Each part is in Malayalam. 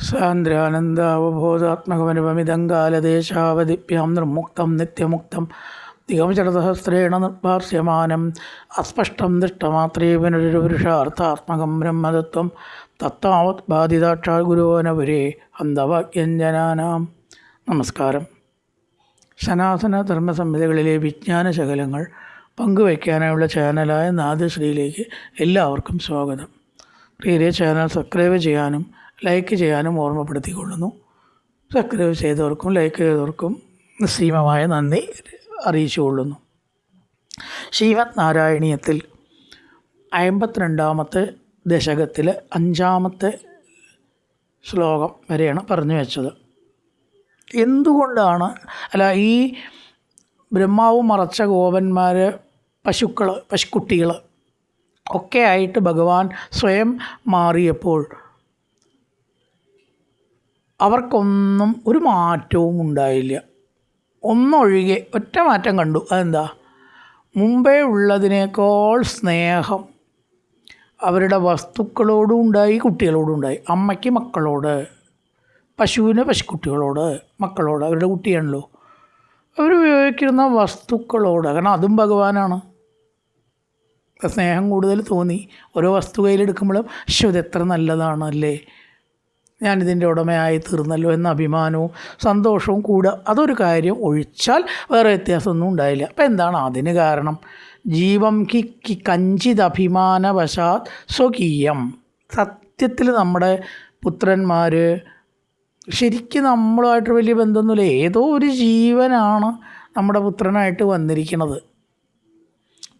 സാന്ദ്രാനന്ദാവബോധാത്മകമനുപമിതങ്കാലദേശാവധിഭ്യാം നിർമുക്തം നിത്യമുക്തം ദിഗംചരസഹസ്രേണ നിർഭാസ്യമാനം അസ്പഷ്ടം ദൃഷ്ടമാത്രേ പുനരുപുരുഷാർത്ഥാത്മകം ബ്രഹ്മതത്വം തത്താവത് ബാധിതാക്ഷാ ഗുരുവനപുരേ അന്ധവാക്യഞ്ജനാനാം. നമസ്കാരം. സനാതന ധർമ്മസംഹിതകളിലെ വിജ്ഞാനശകലങ്ങൾ പങ്കുവയ്ക്കാനായുള്ള ചാനലായ നാദശ്രീയിലേക്ക് എല്ലാവർക്കും സ്വാഗതം. പ്രിയരെ, ചാനൽ സബ്സ്ക്രൈബ് ചെയ്യാനും ലൈക്ക് ചെയ്യാനും ഓർമ്മപ്പെടുത്തിക്കൊള്ളുന്നു. സബ്സ്ക്രൈബ് ചെയ്തവർക്കും ലൈക്ക് ചെയ്തവർക്കും നിസ്സീമമായ നന്ദി അറിയിച്ചുകൊള്ളുന്നു. ശ്രീമദ് നാരായണീയത്തിൽ 52-ാമത്തെ ദശകത്തിൽ 5-ാമത്തെ ശ്ലോകം വരെയാണ് പറഞ്ഞു വെച്ചത്. എന്തുകൊണ്ടാണ് ഈ ബ്രഹ്മാവ് മറച്ച ഗോപന്മാർ, പശുക്കുട്ടികൾ ഒക്കെ ആയിട്ട് ഭഗവാൻ സ്വയം മാറിയപ്പോൾ അവർക്കൊന്നും ഒരു മാറ്റവും ഉണ്ടായില്ല. ഒന്നൊഴികെ ഒറ്റ മാറ്റം കണ്ടു. അതെന്താ? മുമ്പേ ഉള്ളതിനേക്കാൾ സ്നേഹം അവരുടെ വസ്തുക്കളോടും ഉണ്ടായി, കുട്ടികളോടും ഉണ്ടായി. അമ്മയ്ക്ക് മക്കളോട്, പശുവിന് പശുക്കുട്ടികളോട്, മക്കളോട്, അവരുടെ കുട്ടിയാണല്ലോ. അവരുപയോഗിക്കുന്ന വസ്തുക്കളോട്, കാരണം അതും ഭഗവാനാണ്. സ്നേഹം കൂടുതൽ തോന്നി. ഓരോ വസ്തു കയ്യിലെടുക്കുമ്പോഴും ഇത് എത്ര നല്ലതാണല്ലേ, ഞാനിതിൻ്റെ ഉടമയായി തീർന്നല്ലോ എന്ന അഭിമാനവും സന്തോഷവും കൂടുക. അതൊരു കാര്യം. ഒഴിച്ചാൽ വേറെ വ്യത്യാസമൊന്നും ഉണ്ടായില്ല. അപ്പം എന്താണ് അതിന് കാരണം? ജീവം കി കഞ്ചിതഭിമാനവശാത് സ്വകീയം. സത്യത്തിൽ നമ്മുടെ പുത്രന്മാർ ശരിക്കും നമ്മളുമായിട്ട് വലിയ ബന്ധമൊന്നുമില്ല. ഏതോ ഒരു ജീവനാണ് നമ്മുടെ പുത്രനായിട്ട് വന്നിരിക്കുന്നത്.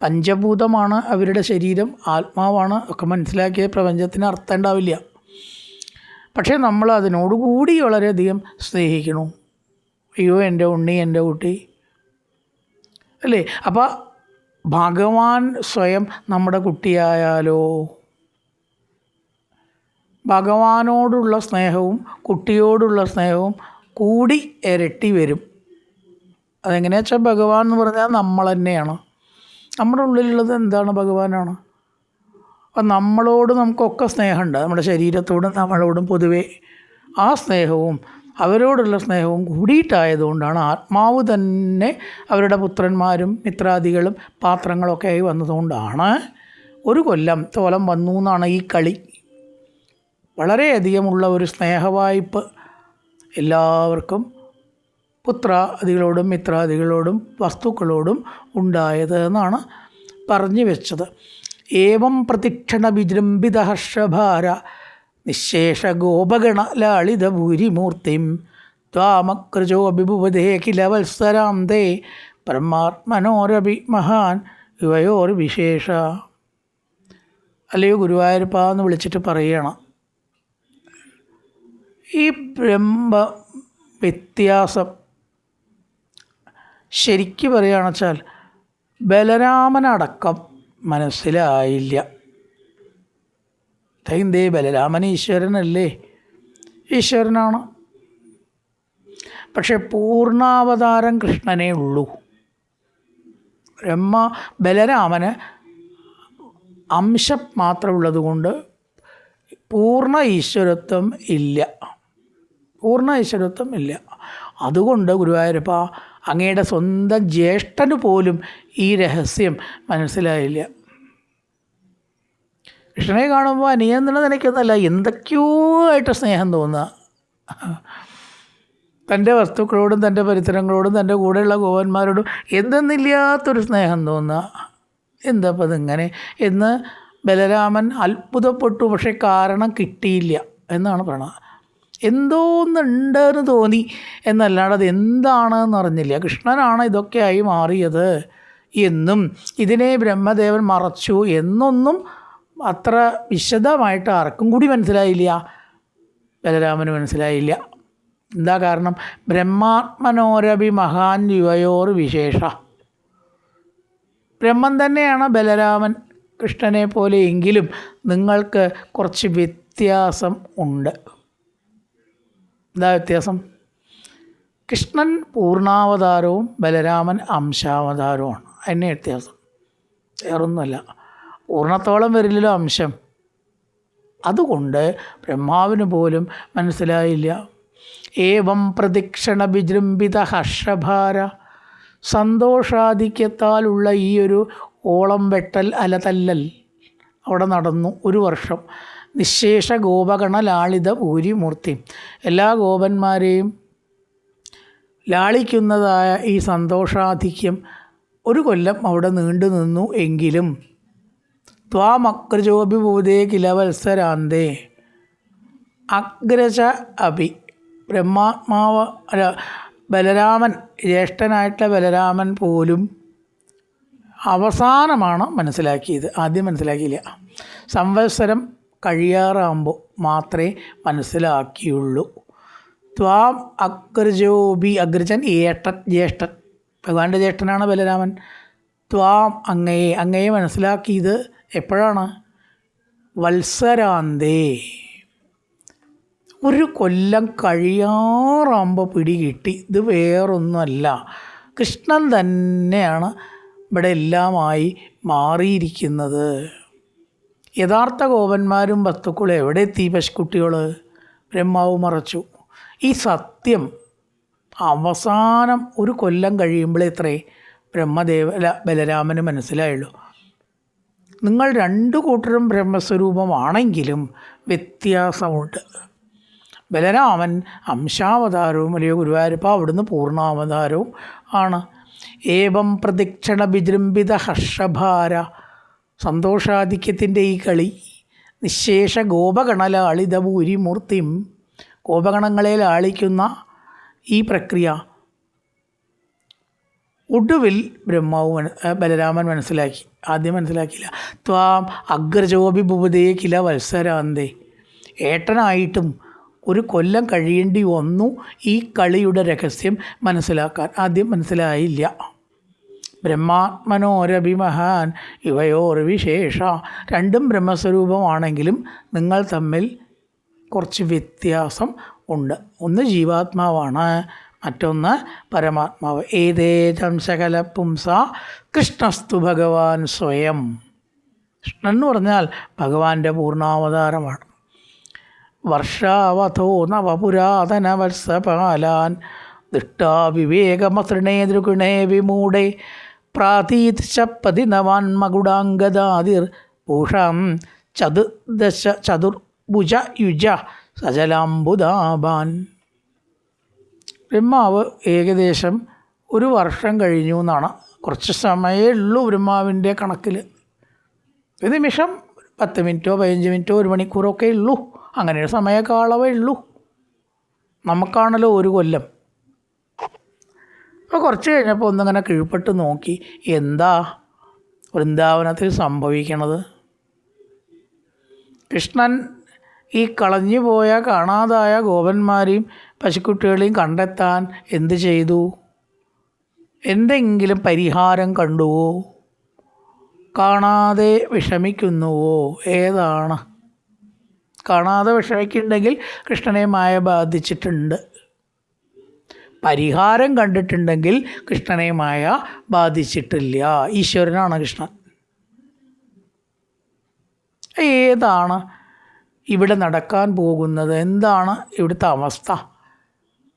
പഞ്ചഭൂതമാണ് അവരുടെ ശരീരം, ആത്മാവാണ് ഒക്കെ മനസ്സിലാക്കിയ പ്രപഞ്ചത്തിന് അർത്ഥം ഉണ്ടാവില്ല. പക്ഷേ നമ്മൾ അതിനോടുകൂടി വളരെയധികം സ്നേഹിക്കണു. അയ്യോ എൻ്റെ ഉണ്ണി, എൻ്റെ കുട്ടി അല്ലേ. അപ്പോൾ ഭഗവാൻ സ്വയം നമ്മുടെ കുട്ടിയായാലോ? ഭഗവാനോടുള്ള സ്നേഹവും കുട്ടിയോടുള്ള സ്നേഹവും കൂടി ഇരട്ടി വരും. അതെങ്ങനെയാ വെച്ചാൽ, ഭഗവാൻ എന്ന് പറഞ്ഞാൽ നമ്മൾ തന്നെയാണ്. നമ്മുടെ ഉള്ളിലുള്ളത് എന്താണ്? ഭഗവാനാണ്. അപ്പം നമ്മളോട് നമുക്കൊക്കെ സ്നേഹമുണ്ട്, നമ്മുടെ ശരീരത്തോടും നമ്മളോടും പൊതുവേ. ആ സ്നേഹവും അവരോടുള്ള സ്നേഹവും കൂടിയിട്ടായതുകൊണ്ടാണ് ആത്മാവ് തന്നെ അവരുടെ പുത്രന്മാരും മിത്രാദികളും പാത്രങ്ങളൊക്കെ ആയി വന്നതുകൊണ്ടാണ് ഒരു കൊല്ലം തോലം വന്നു എന്നാണ് ഈ കളി. വളരെയധികമുള്ള ഒരു സ്നേഹവായ്പ് എല്ലാവർക്കും പുത്രാദികളോടും മിത്രാദികളോടും വസ്തുക്കളോടും ഉണ്ടായത് എന്നാണ് പറഞ്ഞു വെച്ചത്. ഏവം പ്രതിക്ഷണ വിജൃംഭിത ഹർഷഭാര നിശേഷ ഗോപഗണ ലാളിത ഭൂരിമൂർത്തിം ത്വാമക്രജോ അഭിഭുവതേ കില വത്സരാം തേ പരമാത്മനോരഭി മഹാൻ യുവയോർ വിശേഷ. അല്ലയോ ഗുരുവായൂരപ്പ എന്ന് വിളിച്ചിട്ട് പറയണം, ഈ ബ്രഹ്മ വ്യത്യാസം ശരിക്ക് പറയുകയാണെന്ന് വെച്ചാൽ ബലരാമനടക്കം മനസ്സിലായില്ല. എന്തേ? ബലരാമൻ ഈശ്വരനല്ലേ? ഈശ്വരനാണ്. പക്ഷെ പൂർണ്ണാവതാരം കൃഷ്ണനേ ഉള്ളൂ. ബലരാമന് അംശം മാത്രമുള്ളത് കൊണ്ട് പൂർണ്ണ ഈശ്വരത്വം ഇല്ല. അതുകൊണ്ട് ഗുരുവായൂരപ്പ, അങ്ങയുടെ സ്വന്തം ജ്യേഷ്ഠന് പോലും ഈ രഹസ്യം മനസ്സിലായില്ല. കൃഷ്ണനെ കാണുമ്പോൾ അനിയന്നുള്ള നിലയ്ക്കൊന്നല്ല, എന്തൊക്കെയോ ആയിട്ട് സ്നേഹം തോന്നുക. തൻ്റെ വസ്തുക്കളോടും തൻ്റെ പരിസരങ്ങളോടും തൻ്റെ കൂടെയുള്ള ഗോപന്മാരോടും എന്തെന്നില്ലാത്തൊരു സ്നേഹം തോന്നുക. എന്താപ്പം അതിങ്ങനെ എന്ന് ബലരാമൻ അത്ഭുതപ്പെട്ടു. പക്ഷേ കാരണം കിട്ടിയില്ല എന്നാണ് പറയണത്. എന്തോന്നുണ്ടെന്ന് തോന്നി എന്നല്ലാണ്ട് അത് എന്താണെന്ന് അറിഞ്ഞില്ല. കൃഷ്ണനാണ് ഇതൊക്കെയായി മാറിയത് എന്നും ഇതിനെ ബ്രഹ്മദേവൻ മറച്ചു എന്നൊന്നും അത്ര വിശദമായിട്ട് ആർക്കും കൂടി മനസ്സിലായില്ല. ബലരാമന് മനസ്സിലായില്ല. എന്താ കാരണം? ബ്രഹ്മാത്മനോരഭി മഹാൻ യുവയോർ വിശേഷ. ബ്രഹ്മൻ തന്നെയാണ് ബലരാമൻ കൃഷ്ണനെ പോലെ, എങ്കിലും നിങ്ങൾക്ക് കുറച്ച് വ്യത്യാസം ഉണ്ട്. എന്താ വ്യത്യാസം? കൃഷ്ണൻ പൂർണ്ണാവതാരവും ബലരാമൻ അംശാവതാരവുമാണ്. അതിൻ്റെ വ്യത്യാസം വേറൊന്നുമല്ല. പൂർണ്ണത്തോളം വരില്ലല്ലോ അംശം. അതുകൊണ്ട് ബ്രഹ്മാവിന് പോലും മനസ്സിലായില്ല. ഏവം പ്രദക്ഷിണ വിജൃംഭിത ഹർഷഭാര, സന്തോഷാധിക്യത്താലുള്ള ഈ ഒരു ഓളം വെട്ടൽ അലതല്ലൽ അവിടെ നടന്നു 1 വർഷം. നിശേഷ ഗോപഗണ ലാളിത ഭൂരിമൂർത്തി, എല്ലാ ഗോപന്മാരെയും ലാളിക്കുന്നതായ ഈ സന്തോഷാധിക്യം 1 കൊല്ലം അവിടെ നീണ്ടു നിന്നു. എങ്കിലും ത്വാമഗ്രജോഭിഭൂതേ കില വത്സരാന്തേ, അഗ്രജ അഭി ബ്രഹ്മാത്മാവ് ബലരാമൻ, ജ്യേഷ്ഠനായിട്ടുള്ള ബലരാമൻ പോലും അവസാനമാണ് മനസ്സിലാക്കിയത്, ആദ്യം മനസ്സിലാക്കിയില്ല. സംവത്സരം കഴിയാറാകുമ്പോൾ മാത്രമേ മനസ്സിലാക്കിയുള്ളൂ. ത്വാം അഗ്രജോബി, അഗ്രജൻ ജ്യേഷ്ഠൻ, ഭഗവാന്റെ ജ്യേഷ്ഠനാണ് ബലരാമൻ. ത്വാം അങ്ങയെ മനസ്സിലാക്കിയത് എപ്പോഴാണ്? വത്സരാന്തേ, 1 കൊല്ലം കഴിയാറാകുമ്പോൾ പിടികിട്ടി. ഇത് വേറൊന്നുമല്ല, കൃഷ്ണൻ തന്നെയാണ് ഇവിടെ എല്ലാമായി മാറിയിരിക്കുന്നത്. യഥാർത്ഥ ഗോപന്മാരും വസ്തുക്കളും എവിടെ എത്തി? പശുക്കുട്ടികൾ ബ്രഹ്മാവ് മറച്ചു. ഈ സത്യം അവസാനം 1 കൊല്ലം കഴിയുമ്പോഴേ ഇത്രേ ബലരാമന് മനസ്സിലായുള്ളൂ. നിങ്ങൾ 2 കൂട്ടരും ബ്രഹ്മസ്വരൂപമാണെങ്കിലും വ്യത്യാസമുണ്ട്. ബലരാമൻ അംശാവതാരവും വലിയ ഗുരുവായൂരപ്പ അവിടുന്ന് പൂർണ്ണാവതാരവും ആണ്. ഏവം പ്രദക്ഷിണ വിജൃംഭിത ഹർഷഭാര, സന്തോഷാധിക്യത്തിൻ്റെ ഈ കളി. നിശേഷ ഗോപഗണലാളിത ഭൂരിമൂർത്തിം, ഗോപഗണങ്ങളെ ലാളിക്കുന്ന ഈ പ്രക്രിയ ഒടുവിൽ ബലരാമൻ മനസ്സിലാക്കി. ആദ്യം മനസ്സിലാക്കിയില്ല. ത്വാം അഗ്രജോഭിഭൂതേ കില വത്സരാന്തേ, ഏട്ടനായിട്ടും 1 കൊല്ലം കഴിയേണ്ടി വന്നു ഈ കളിയുടെ രഹസ്യം മനസ്സിലാക്കാൻ. ആദ്യം മനസ്സിലായില്ല. ബ്രഹ്മാത്മനോരഭിമഹാൻ ഇവയോർ വിശേഷ, 2ഉം ബ്രഹ്മസ്വരൂപമാണെങ്കിലും നിങ്ങൾ തമ്മിൽ കുറച്ച് വ്യത്യാസം ഉണ്ട്. ഒന്ന് ജീവാത്മാവാണ്, മറ്റൊന്ന് പരമാത്മാവ്. ഏതേതം സകല പുംസ കൃഷ്ണസ്തു ഭഗവാൻ സ്വയം. കൃഷ്ണൻ എന്ന് പറഞ്ഞാൽ ഭഗവാന്റെ പൂർണ്ണാവതാരമാണ്. വർഷാവധോ നവപുരാതന വത്സപാലാൻ ദൃഷ്ടാ വിവേകമസൃണേ ദൃഗുണേ വിമൂഢേ പ്രാതീത് ശപ്പതി നവാൻമകുടാംഗദാതിർ പൂഷാം ചതുർഭുജ യുജ സജലാംബുദാബാൻ. ബ്രഹ്മാവ് ഏകദേശം 1 വർഷം കഴിഞ്ഞു എന്നാണ്. കുറച്ച് സമയമേ ഉള്ളൂ ബ്രഹ്മാവിൻ്റെ കണക്കിൽ. ഒരു നിമിഷം 10 മിനിറ്റോ 15 മിനിറ്റോ 1 മണിക്കൂറൊക്കെ ഉള്ളൂ. അങ്ങനെ ഒരു സമയക്കാളവേ ഉള്ളൂ. നമുക്കാണല്ലോ 1 കൊല്ലം. അപ്പോൾ കുറച്ച് കഴിഞ്ഞപ്പോൾ ഒന്നിങ്ങനെ കീഴ്പ്പെട്ട് നോക്കി, എന്താ വൃന്ദാവനത്തിൽ സംഭവിക്കണത്? കൃഷ്ണൻ ഈ കളഞ്ഞു പോയ കാണാതായ ഗോപന്മാരെയും പശുക്കുട്ടികളെയും കണ്ടെത്താൻ എന്ത് ചെയ്തു? എന്തെങ്കിലും പരിഹാരം കണ്ടുവോ? കാണാതെ വിഷമിക്കുന്നുവോ? ഏതാണ്? കാണാതെ വിഷമിക്കുന്നുണ്ടെങ്കിൽ കൃഷ്ണനെ മായ ബാധിച്ചിട്ടുണ്ട്. പരിഹാരം കണ്ടിട്ടുണ്ടെങ്കിൽ കൃഷ്ണനെ മായ ബാധിച്ചിട്ടില്ല. ഈശ്വരനാണ് കൃഷ്ണൻ. ഏതാണ് ഇവിടെ നടക്കാൻ പോകുന്നത്? എന്താണ് ഇവിടുത്തെ അവസ്ഥ?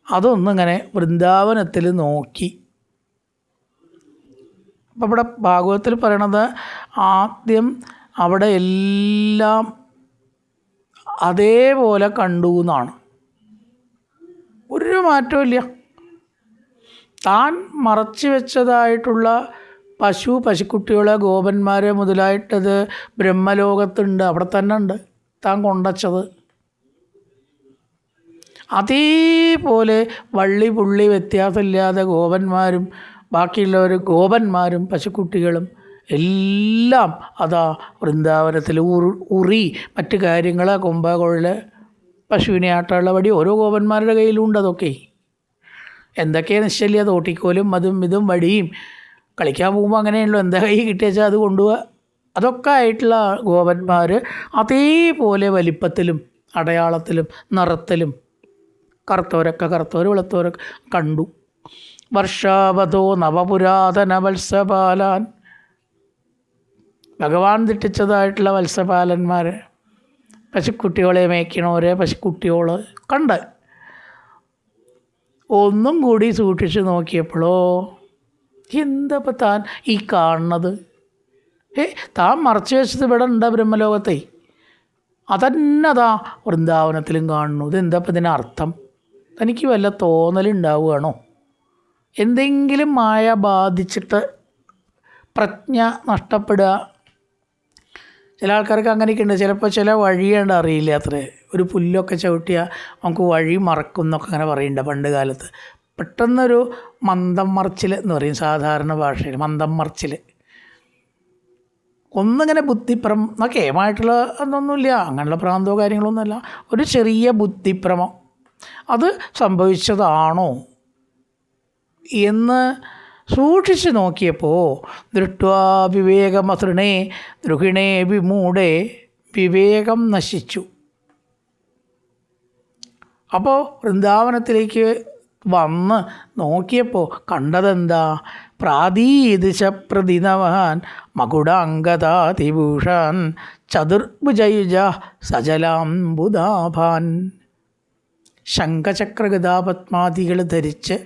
അതൊന്നിങ്ങനെ വൃന്ദാവനത്തിൽ നോക്കി. അപ്പം ഇവിടെ ഭാഗവതത്തിൽ പറയണത് ആദ്യം അവിടെ എല്ലാം അതേപോലെ കണ്ടു എന്നാണ്. ഒരു മാറ്റമില്ല. താൻ മറച്ചു വെച്ചതായിട്ടുള്ള പശുക്കുട്ടികളെ ഗോപന്മാരെ മുതലായിട്ടത് ബ്രഹ്മലോകത്തുണ്ട്, അവിടെ തന്നെ ഉണ്ട് താൻ കൊണ്ടച്ചത്. അതേപോലെ വള്ളി പുള്ളി വ്യത്യാസമില്ലാതെ ഗോപന്മാരും ഗോപന്മാരും പശുക്കുട്ടികളും എല്ലാം അതാ വൃന്ദാവനത്തിൽ ഉറി മറ്റ് കാര്യങ്ങൾ കൊമ്പകുഴൽ പശുവിനെ ആട്ടുള്ള വടി ഓരോ ഗോപന്മാരുടെ കയ്യിലുണ്ട്. അതൊക്കെ എന്തൊക്കെ നിശ്ചല്യ തോട്ടിക്കോലും അതും ഇതും വടിയും കളിക്കാൻ പോകുമ്പോൾ അങ്ങനെയുള്ളൂ. എന്താ കൈ കിട്ടിയാച്ചാൽ അത് കൊണ്ടുപോവുക. അതൊക്കെ ആയിട്ടുള്ള ഗോപന്മാർ അതേപോലെ വലിപ്പത്തിലും അടയാളത്തിലും നിറത്തിലും കറുത്തവർ വെളുത്തവരൊക്കെ കണ്ടു. വർഷാവധോ നവപുരാതന വത്സപാലാൻ, ഭഗവാൻ തെറ്റിച്ചതായിട്ടുള്ള വത്സപാലന്മാർ പശുക്കുട്ടികളെ മേയ്ക്കണവരെ പശുക്കുട്ടികൾ കണ്ട്. ഒന്നും കൂടി സൂക്ഷിച്ച് നോക്കിയപ്പോഴോ എന്തപ്പോൾ താൻ ഈ കാണുന്നത്? താൻ മറച്ചു വെച്ചത് ഇവിടെ ഉണ്ട് ബ്രഹ്മലോകത്തെ, അതന്നെ അതാ വൃന്ദാവനത്തിലും കാണുന്നു. ഇതെന്തപ്പോൾ ഇതിനർത്ഥം? തനിക്ക് വല്ല തോന്നലുണ്ടാവുകയാണോ? എന്തെങ്കിലും മായ ബാധിച്ചിട്ട് പ്രജ്ഞ നഷ്ടപ്പെടുക? ചില ആൾക്കാർക്ക് അങ്ങനെയൊക്കെ ഉണ്ട്. ചിലപ്പോൾ ചില വഴിയേണ്ട അറിയില്ല അത്രേ. ഒരു പുല്ലൊക്കെ ചവിട്ടിയാൽ നമുക്ക് വഴി മറക്കും എന്നൊക്കെ അങ്ങനെ പറയുന്നുണ്ട് പണ്ട് കാലത്ത്. പെട്ടെന്നൊരു മന്ദം മറിച്ചിൽ എന്ന് പറയും സാധാരണ ഭാഷയിൽ, മന്ദം മറിച്ചിൽ. ഒന്നിങ്ങനെ ബുദ്ധിഭ്രമം എന്നൊക്കെ ഏമായിട്ടുള്ള അതൊന്നുമില്ല, അങ്ങനെയുള്ള പ്രാന്തോ കാര്യങ്ങളൊന്നുമല്ല, ഒരു ചെറിയ ബുദ്ധിഭ്രമം. അത് സംഭവിച്ചതാണോ എന്ന് സൂക്ഷിച്ച് നോക്കിയപ്പോൾ ദൃഷ്ട്വാ വിവേകമസൃണേ ദ്രുഹിണേ വിമൂഢേ, വിവേകം നശിച്ചു. അപ്പോൾ വൃന്ദാവനത്തിലേക്ക് വന്ന് നോക്കിയപ്പോൾ കണ്ടതെന്താ? പ്രാതീദിശ പ്രതിനവാൻ മകുടാംഗതാതിഭൂഷാൻ ചതുർഭുജയുജ സജലാംബുദാഭാൻ. ശംഖചക്രഗദാപത്മാദികൾ ധരിച്ച്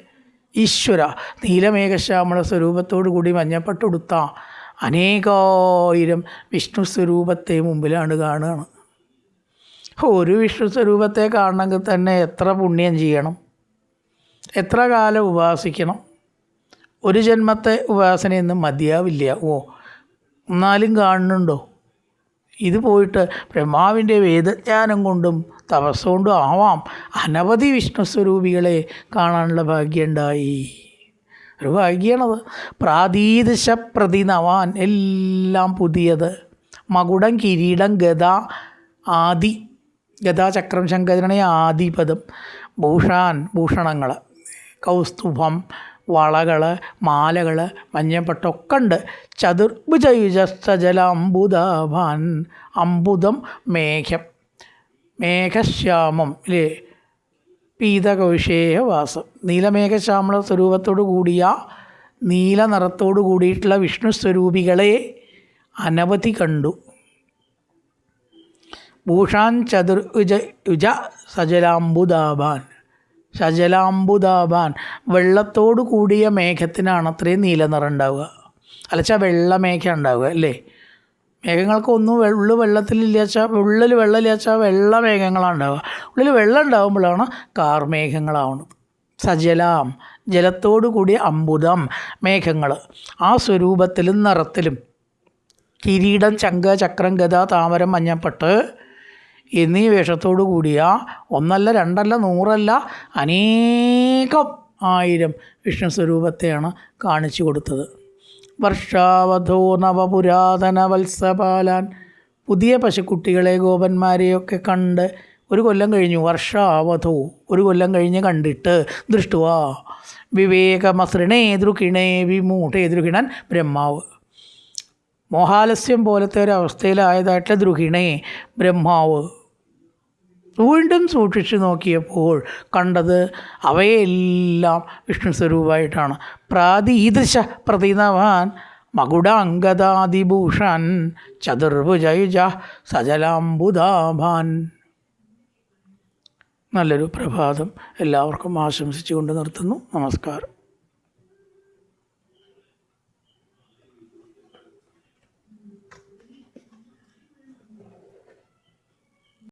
ഈശ്വര നീലമേഘശ്യാമള സ്വരൂപത്തോടു കൂടി മഞ്ഞപ്പട്ടുടുത്ത അനേകായിരം വിഷ്ണു സ്വരൂപത്തെ മുമ്പിലാണ് കാണുകയാണ്. ഒരു വിഷ്ണു സ്വരൂപത്തെ കാണണമെങ്കിൽ തന്നെ എത്ര പുണ്യം ചെയ്യണം, എത്ര കാലം ഉപാസിക്കണം? ഒരു ജന്മത്തെ ഉപാസനയൊന്നും മതിയാവില്ല. എന്നാലും കാണുന്നുണ്ടോ? ഇത് പോയിട്ട് ബ്രഹ്മാവിൻ്റെ വേദജ്ഞാനം കൊണ്ടും തപസ്സുകൊണ്ടും ആവാം അനവധി വിഷ്ണു സ്വരൂപികളെ കാണാനുള്ള ഭാഗ്യമുണ്ടായി. ഒരു ഭാഗ്യമാണത്. പ്രാതീദശ പ്രതിനവാൻ, എല്ലാം പുതിയത്. മകുടം, കിരീടം, ഗദ ആദി, ഗദാചക്രം ശംഖചരണ ആദിപദം, ഭൂഷാൻ ഭൂഷണങ്ങൾ, കൗസ്തുഭം, വളകൾ, മാലകൾ, മഞ്ഞപ്പട്ടൊക്കെ ഉണ്ട്. ചതുർഭുജയുജസ്സജല അംബുദാഭാൻ, അംബുദം മേഘം, മേഘശ്യാമം അല്ലേ, പീതകൗശേയവാസം. നീലമേഘശ്യാമള സ്വരൂപത്തോടു കൂടിയ നീല നിറത്തോടു കൂടിയിട്ടുള്ള വിഷ്ണു സ്വരൂപികളെ അനവധി കണ്ടു. ഭൂഷാൻ ചതുർഭുജ സജലാംബുദാഭാൻ, സജലാംബുദാഭാൻ, വെള്ളത്തോടു കൂടിയ മേഘത്തിനാണ് അത്രയും നീല നിറം ഉണ്ടാവുക. അല്ലച്ചാൽ വെള്ള മേഘം ഉണ്ടാവുക അല്ലേ. മേഘങ്ങൾക്ക് ഒന്നും വെള്ളത്തിലില്ലാച്ചാൽ ഉള്ളിൽ വെള്ളമില്ലാച്ചാൽ വെള്ള മേഘങ്ങളാണ് ഉണ്ടാവുക. ഉള്ളിൽ വെള്ളം ഉണ്ടാകുമ്പോഴാണ് കാർമേഘങ്ങളാവുന്നത്. സജലാം, ജലത്തോടു കൂടിയ അംബുദം, മേഘങ്ങൾ. ആ സ്വരൂപത്തിലും നിറത്തിലും കിരീടം, ശംഖ, ചക്രം, ഗദ, താമരം, മഞ്ഞപ്പട്ട് എന്നീ വേഷത്തോടു കൂടിയ ഒന്നല്ല രണ്ടല്ല നൂറല്ല അനേകം ആയിരം വിഷ്ണു സ്വരൂപത്തെയാണ് കാണിച്ചു കൊടുത്തത്. വർഷാവധോ നവപുരാതന വത്സപാലാൻ, പുതിയ പശുക്കുട്ടികളെ ഗോപന്മാരെയൊക്കെ കണ്ട് ഒരു കൊല്ലം കഴിഞ്ഞു. വർഷാവധോ, ഒരു കൊല്ലം കഴിഞ്ഞ് കണ്ടിട്ട് ദൃഷ്ടുവാ വിവേകമസൃണേ ദ്രുഹിണേ വിമൂഢേ, ദ്രുഹിണൻ ബ്രഹ്മാവ്, മോഹാലസ്യം പോലത്തെ ഒരവസ്ഥയിലായതായിട്ടുള്ള ദ്രുഹിണേ ബ്രഹ്മാവ് വീണ്ടും സൂക്ഷിച്ചു നോക്കിയപ്പോൾ കണ്ടത് അവയെല്ലാം വിഷ്ണു സ്വരൂപമായിട്ടാണ്. പ്രാതീദൃശ പ്രതിനവാൻ മകുടാംഗദാതിഭൂഷാൻ ചതുർഭുജയുജ സജലാംബുദാഭാൻ. നല്ലൊരു പ്രഭാതം എല്ലാവർക്കും ആശംസിച്ചുകൊണ്ട് നിർത്തുന്നു. നമസ്കാരം.